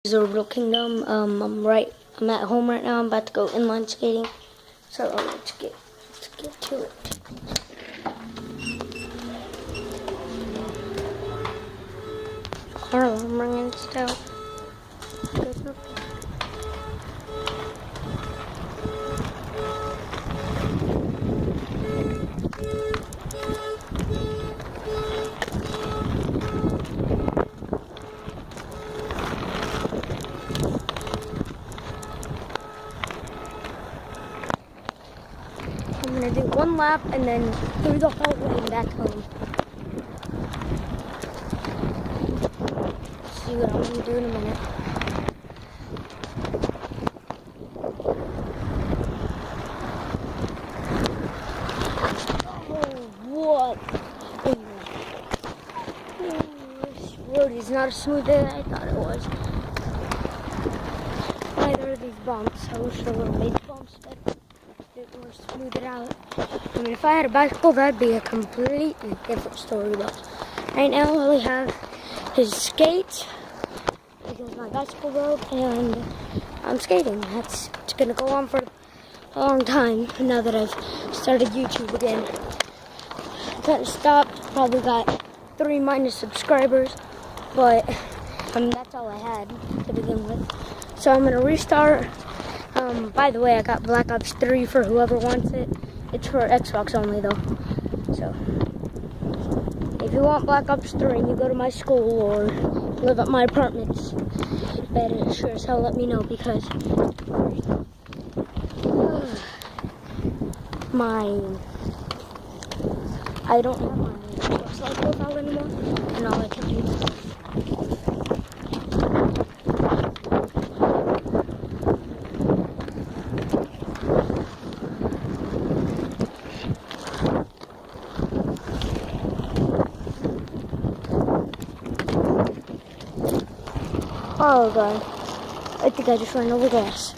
Zordal Kingdom. I'm at home right now. I'm about to go inline skating. So let's get to it. Car alarm ringing still. I'm gonna do one lap and then through the hallway and back home. See what I'm gonna do in a minute. Oh, what? This road is not as smooth as I thought it was. Neither are these bumps. I wish I would have made the bumps better. Or smooth it out. I mean, if I had a bicycle, that'd be a completely different story. But right now, all we have is skates because my bicycle broke, and I'm skating. It's gonna go on for a long time now that I've started YouTube again. Kind of stopped. Probably got 3 subscribers, but that's all I had to begin with. So I'm gonna restart. By the way, I got Black Ops 3 for whoever wants it. It's for Xbox only though. So, if you want Black Ops 3 and you go to my school or live at my apartments, you better sure as hell let me know because I don't have my Xbox Live profile anymore, and all I can do is oh god, I think I just ran over gas.